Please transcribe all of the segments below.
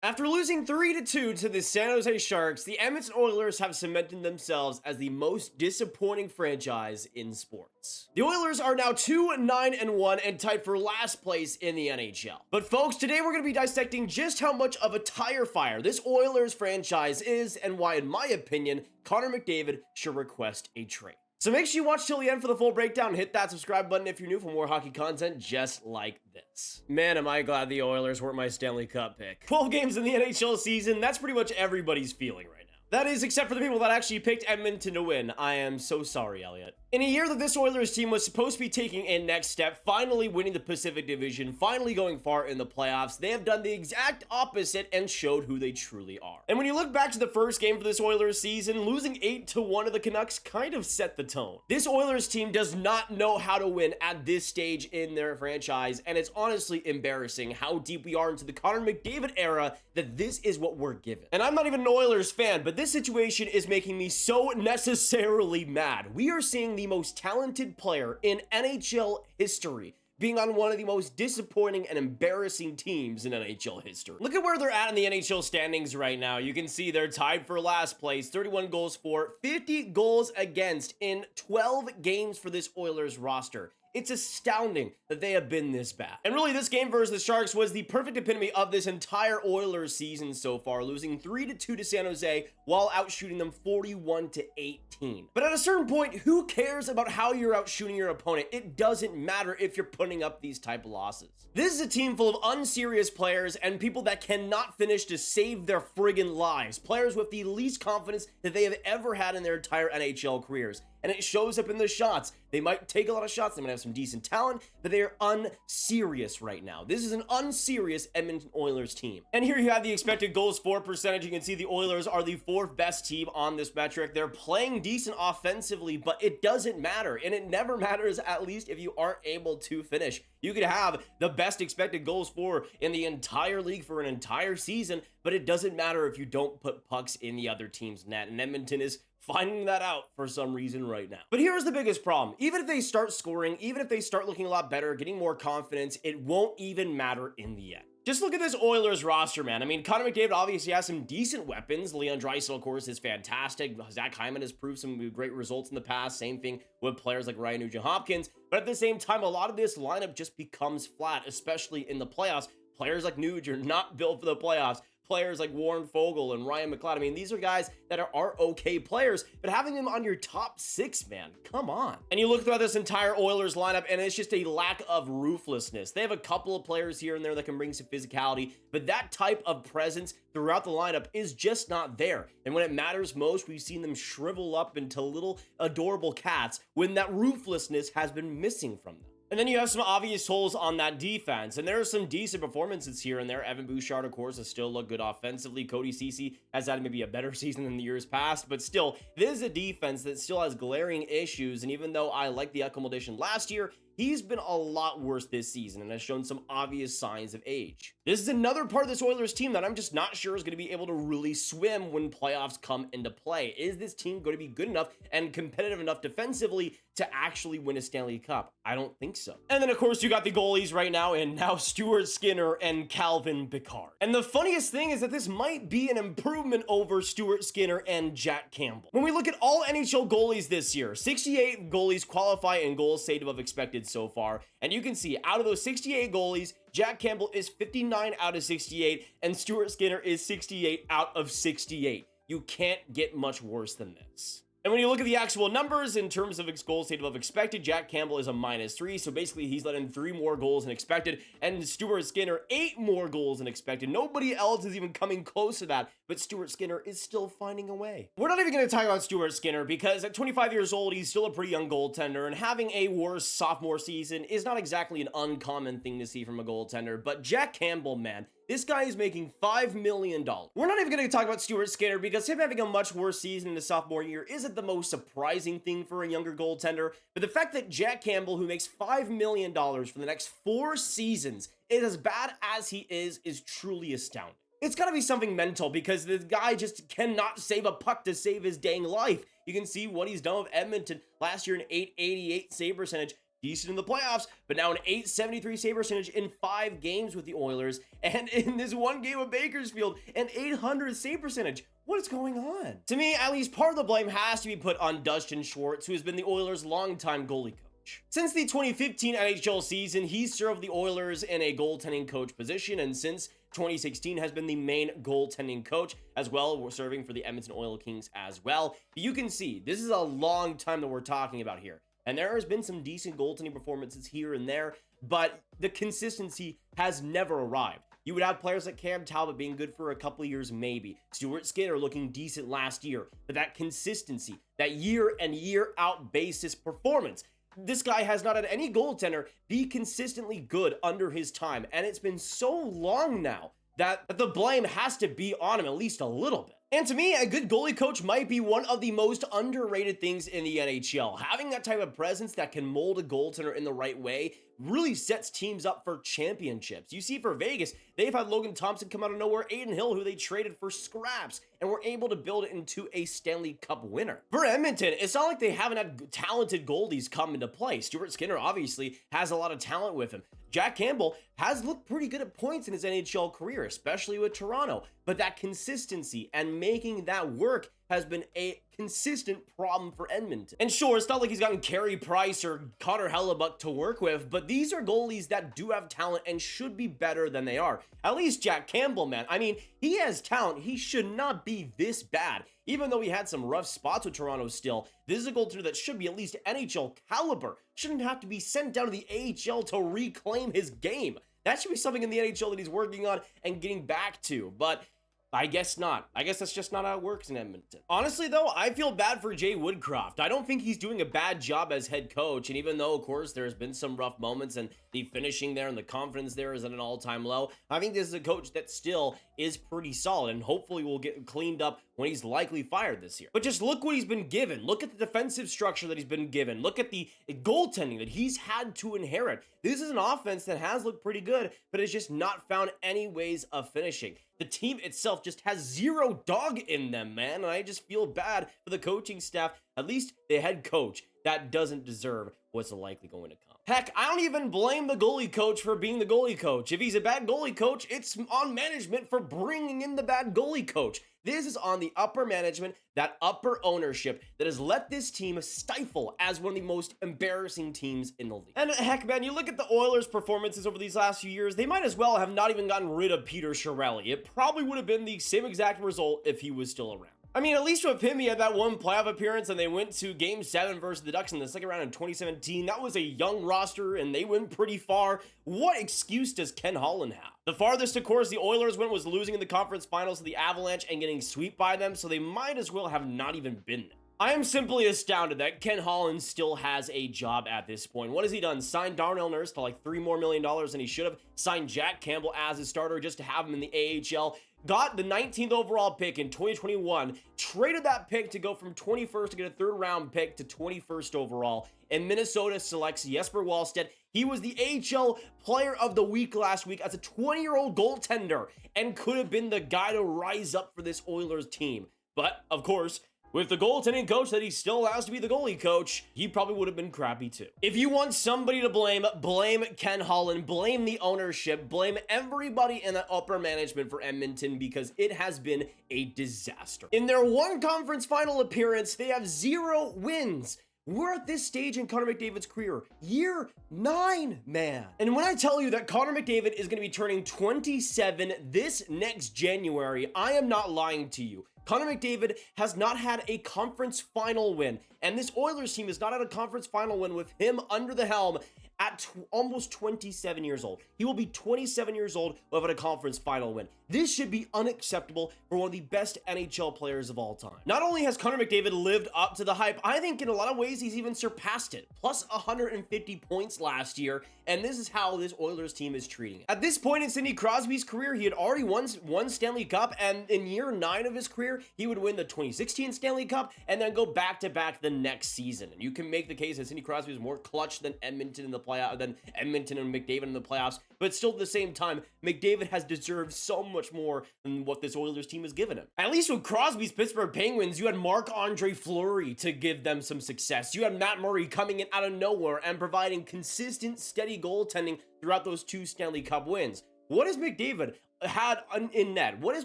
After losing 3-2 to the San Jose Sharks, the Edmonton Oilers have cemented themselves as the most disappointing franchise in sports. The Oilers are now 2-9-1 and tied for last place in the NHL. But folks, today we're going to be dissecting just how much of a tire fire this Oilers franchise is and why, in my opinion, Connor McDavid should request a trade. So make sure you watch till the end for the full breakdown and hit that subscribe button if you're new for more hockey content just like this. Man, am I glad the Oilers weren't my Stanley Cup pick. 12 games in the NHL season, that's pretty much everybody's feeling right now. That is, except for the people that actually picked Edmonton to win. I am so sorry, Elliotte. In a year that this Oilers team was supposed to be taking a next step, finally winning the Pacific Division, finally going far in the playoffs, they have done the exact opposite and showed who they truly are. And when you look back to the first game for this Oilers season, losing 8-1 to the Canucks kind of set the tone. This Oilers team does not know how to win at this stage in their franchise, and it's honestly embarrassing how deep we are into the Connor McDavid era that this is what we're given. And I'm not even an Oilers fan, but this situation is making me so necessarily mad. We are seeing the most talented player in NHL history being on one of the most disappointing and embarrassing teams in NHL history. Look at where they're at in the NHL standings right now. You can see they're tied for last place, 31 goals for, 50 goals against in 12 games for this Oilers roster. It's astounding that they have been this bad. And really, this game versus the Sharks was the perfect epitome of this entire Oilers season so far, losing 3-2 to San Jose while outshooting them 41-18. But at a certain point, who cares about how you're outshooting your opponent? It doesn't matter if you're putting up these type of losses. This is a team full of unserious players and people that cannot finish to save their friggin' lives. Players with the least confidence that they have ever had in their entire NHL careers. And it shows up in the shots. They might take a lot of shots, they might have some decent talent, but they are unserious right now. This is an unserious Edmonton Oilers team. And here you have the expected goals for percentage. You can see the Oilers are the fourth best team on this metric. They're playing decent offensively, but it doesn't matter. And it never matters, at least if you aren't able to finish. You could have the best expected goals for in the entire league for an entire season, but it doesn't matter if you don't put pucks in the other team's net. And Edmonton is finding that out for some reason right now. But here's the biggest problem. Even if they start scoring, even if they start looking a lot better, getting more confidence, it won't even matter in the end. Just look at this Oilers roster, man. I mean, Connor McDavid obviously has some decent weapons. Draisaitl, of course, is fantastic. Zach Hyman has proved some great results in the past. Same thing with players like Nugent-Hopkins. But at the same time, a lot of this lineup just becomes flat, especially in the playoffs. Players like Nugent are not built for the playoffs. Players like Warren Fogle and Ryan McLeod. I mean, these are guys that are okay players, but having them on your top six, man, come on. And you look throughout this entire Oilers lineup, and it's just a lack of ruthlessness. They have a couple of players here and there that can bring some physicality, but that type of presence throughout the lineup is just not there. And when it matters most, we've seen them shrivel up into little adorable cats when that ruthlessness has been missing from them. And then you have some obvious holes on that defense, and there are some decent performances here and there. Evan Bouchard, of course, has still looked good offensively. Cody Ceci has had maybe a better season than the years past, but still, this is a defense that still has glaring issues, and even though I like the Ekholm addition last year, he's been a lot worse this season and has shown some obvious signs of age. This is another part of this Oilers team that I'm just not sure is going to be able to really swim when playoffs come into play. Is this team going to be good enough and competitive enough defensively to actually win a Stanley Cup? I don't think so. And then, of course, you got the goalies right now, and now Stuart Skinner and Calvin Bouchard. And the funniest thing is that this might be an improvement over Stuart Skinner and Jack Campbell. When we look at all NHL goalies this year, 68 goalies qualify in goals saved above expected so far, and you can see out of those 68 goalies, Jack Campbell is 59 out of 68 and Stuart Skinner is 68 out of 68. You can't get much worse than this. And when you look at the actual numbers in terms of goals saved above expected, Jack Campbell is a -3, so basically he's let in 3 more goals than expected, and Stuart Skinner 8 more goals than expected. Nobody else is even coming close to that, but Stuart Skinner is still finding a way. We're not even going to talk about Stuart Skinner because at 25 years old, he's still a pretty young goaltender, and having a worse sophomore season is not exactly an uncommon thing to see from a goaltender, but Jack Campbell, man, this guy is making $5 million. We're not even going to talk about Stuart Skinner because him having a much worse season in his sophomore year isn't the most surprising thing for a younger goaltender, but the fact that Jack Campbell, who makes $5 million for the next 4 seasons, is as bad as he is truly astounding. It's got to be something mental because this guy just cannot save a puck to save his dang life. You can see what he's done with Edmonton last year, an .888 save percentage, decent in the playoffs, but now an .873 save percentage in 5 games with the Oilers, and in this one game of Bakersfield, an .800 save percentage. What is going on? To me, at least part of the blame has to be put on Dustin Schwartz, who has been the Oilers' longtime goalie coach. Since the 2015 NHL season, he's served the Oilers in a goaltending coach position, and since 2016 has been the main goaltending coach as well. We're serving for the Edmonton Oil Kings as well. You can see this is a long time that we're talking about here. And there has been some decent goaltending performances here and there, but the consistency has never arrived. You would have players like Cam Talbot being good for a couple of years, maybe. Stuart Skinner looking decent last year, but that consistency, that year and year out basis performance, this guy has not had any goaltender be consistently good under his time, and it's been so long now that the blame has to be on him at least a little bit. And to me, a good goalie coach might be one of the most underrated things in the NHL. Having that type of presence that can mold a goaltender in the right way really sets teams up for championships. You see, for Vegas, they've had Logan Thompson come out of nowhere, Aiden Hill, who they traded for scraps, and were able to build it into a Stanley Cup winner. For Edmonton, it's not like they haven't had talented goalies come into play. Stuart Skinner obviously has a lot of talent with him. Jack Campbell has looked pretty good at points in his NHL career, especially with Toronto, but that consistency and making that work has been a consistent problem for Edmonton. And sure, it's not like he's gotten Carey Price or Connor Hellebuyck to work with, but these are goalies that do have talent and should be better than they are. At least Jack Campbell, man. I mean, he has talent. He should not be this bad. Even though he had some rough spots with Toronto still, this is a goaltender that should be at least NHL caliber. Shouldn't have to be sent down to the AHL to reclaim his game. That should be something in the NHL that he's working on and getting back to, but I guess not. I guess that's just not how it works in Edmonton. Honestly, though, I feel bad for Jay Woodcroft. I don't think he's doing a bad job as head coach, and even though, of course, there's been some rough moments and the finishing there and the confidence there is at an all-time low, I think this is a coach that still is pretty solid, and hopefully will get cleaned up when he's likely fired this year. But just look what he's been given. Look at the defensive structure that he's been given. Look at the goaltending that he's had to inherit. This is an offense that has looked pretty good, but has just not found any ways of finishing. The team itself just has zero dog in them, man, and I just feel bad for the coaching staff, at least the head coach, that doesn't deserve what's likely going to come. Heck, I don't even blame the goalie coach for being the goalie coach. If he's a bad goalie coach, it's on management for bringing in the bad goalie coach. This is on the upper management, that upper ownership that has let this team stifle as one of the most embarrassing teams in the league. And heck, man, you look at the Oilers' performances over these last few years, they might as well have not even gotten rid of Peter Chiarelli. It probably would have been the same exact result if he was still around. I mean, at least with him, he had that one playoff appearance, and they went to Game 7 versus the Ducks in the second round in 2017. That was a young roster, and they went pretty far. What excuse does Ken Holland have? The farthest, of course, the Oilers went was losing in the conference finals to the Avalanche and getting swept by them, so they might as well have not even been there. I am simply astounded that Ken Holland still has a job at this point. What has he done? Signed Darnell Nurse to like $3 more million than he should have. Signed Jack Campbell as his starter just to have him in the AHL. Got the 19th overall pick in 2021. Traded that pick to go from 21st to get a third round pick to 21st overall. And Minnesota selects Jesper Wallstedt. He was the AHL Player of the Week last week as a 20-year-old goaltender and could have been the guy to rise up for this Oilers team. But, of course, with the goaltending coach that he still allows to be the goalie coach, he probably would have been crappy too. If you want somebody to blame, blame Ken Holland, blame the ownership, blame everybody in the upper management for Edmonton because it has been a disaster. In their one conference final appearance, they have 0 wins. We're at this stage in Connor McDavid's career, year 9, man. And when I tell you that Connor McDavid is going to be turning 27 this next January, I am not lying to you. Connor McDavid has not had a conference final win, and this Oilers team has not had a conference final win with him under the helm at almost 27 years old. He will be 27 years old without a conference final win. This should be unacceptable for one of the best NHL players of all time. Not only has Connor McDavid lived up to the hype, I think in a lot of ways he's even surpassed it. Plus 150 points last year, and this is how this Oilers team is treating it. At this point in Sidney Crosby's career, he had already won Stanley Cup, and in year 9 of his career, he would win the 2016 Stanley Cup and then go back-to-back the next season. And you can make the case that Sidney Crosby is more clutch than Edmonton in the playoff than Edmonton and McDavid in the playoffs. But still, at the same time, McDavid has deserved so much more than what this Oilers team has given him. At least with Crosby's Pittsburgh Penguins, you had Marc-Andre Fleury to give them some success. You had Matt Murray coming in out of nowhere and providing consistent, steady goaltending throughout those 2 Stanley Cup wins. What has McDavid had in net? What has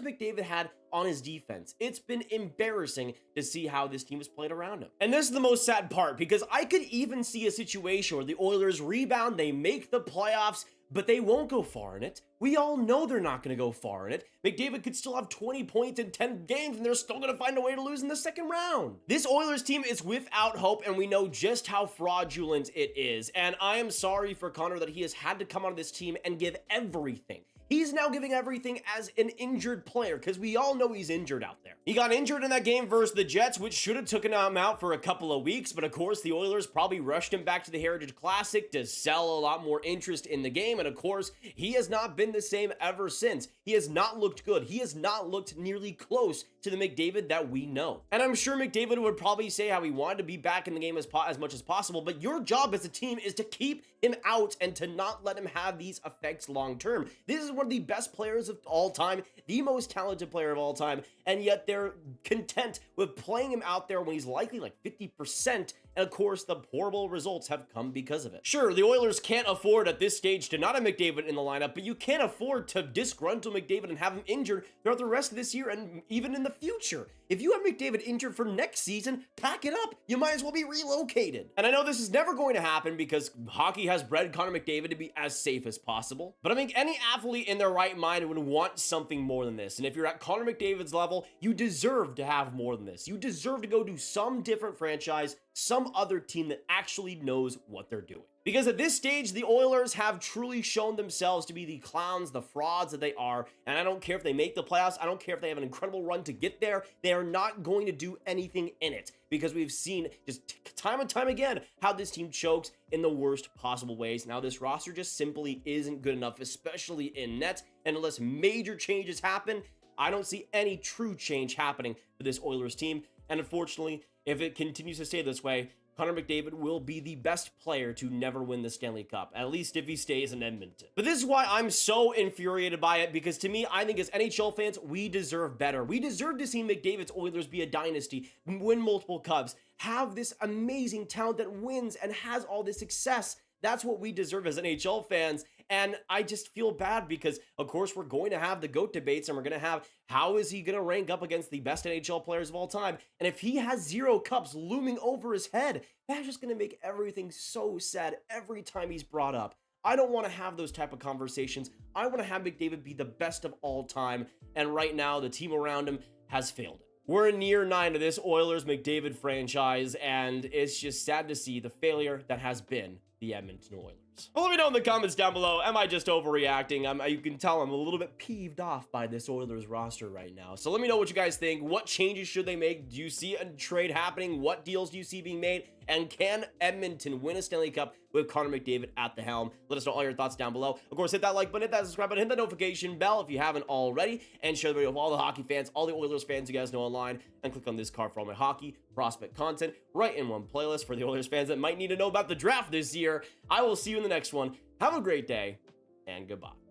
McDavid had on his defense? It's been embarrassing to see how this team has played around him. And this is the most sad part, because I could even see a situation where the Oilers rebound, they make the playoffs, but they won't go far in it. We all know they're not going to go far in it. McDavid could still have 20 points in 10 games, and they're still going to find a way to lose in the second round. This Oilers team is without hope, and we know just how fraudulent it is. And I am sorry for Connor that he has had to come on this team and give everything. He's now giving everything as an injured player, because we all know he's injured out there. He got injured in that game versus the Jets, which should have taken him out for a couple of weeks, but of course the Oilers probably rushed him back to the Heritage Classic to sell a lot more interest in the game, and of course he has not been the same ever since. He has not looked good. He has not looked nearly close to the McDavid that we know. And I'm sure McDavid would probably say how he wanted to be back in the game as much as possible, but your job as a team is to keep him out and to not let him have these effects long term. This is one of the best players of all time, the most talented player of all time, and yet they're content with playing him out there when he's likely like 50%, and of course the horrible results have come because of it. Sure, the Oilers can't afford at this stage to not have McDavid in the lineup, but you can't afford to disgruntle McDavid and have him injured throughout the rest of this year and even in the future. If you have McDavid injured for next season, pack it up. You might as well be relocated. And I know this is never going to happen because hockey has bred Connor McDavid to be as safe as possible, but I think any athlete in their right mind would want something more than this. And if you're at Connor McDavid's level, you deserve to have more than this. You deserve to go to some different franchise, some other team that actually knows what they're doing. Because at this stage, the Oilers have truly shown themselves to be the clowns, the frauds that they are. And I don't care if they make the playoffs. I don't care if they have an incredible run to get there. They are not going to do anything in it. Because we've seen just time and time again how this team chokes in the worst possible ways. Now, this roster just simply isn't good enough, especially in net. And unless major changes happen, I don't see any true change happening for this Oilers team. And unfortunately, if it continues to stay this way, Connor McDavid will be the best player to never win the Stanley Cup, at least if he stays in Edmonton. But this is why I'm so infuriated by it, because to me, I think as NHL fans, we deserve better. We deserve to see McDavid's Oilers be a dynasty, win multiple Cups, have this amazing talent that wins and has all this success. That's what we deserve as NHL fans. And I just feel bad because, of course, we're going to have the GOAT debates, and we're going to have how is he going to rank up against the best NHL players of all time. And if he has 0 cups looming over his head, that's just going to make everything so sad every time he's brought up. I don't want to have those type of conversations. I want to have McDavid be the best of all time. And right now, the team around him has failed it. We're in year 9 of this Oilers McDavid franchise, and it's just sad to see the failure that has been the Edmonton Oilers. Well, let me know in the comments down below, am I just overreacting? You can tell I'm a little bit peeved off by this Oilers roster right now. So let me know what you guys think. What changes should they make? Do you see a trade happening? What deals do you see being made? And can Edmonton win a Stanley Cup with Connor McDavid at the helm? Let us know all your thoughts down below. Of course, hit that like button, hit that subscribe button, hit that notification bell if you haven't already, and share the video with all the hockey fans, all the Oilers fans you guys know online, and click on this card for all my hockey prospect content right in one playlist for the Oilers fans that might need to know about the draft this year. I will see you in the next one. Have a great day, and goodbye.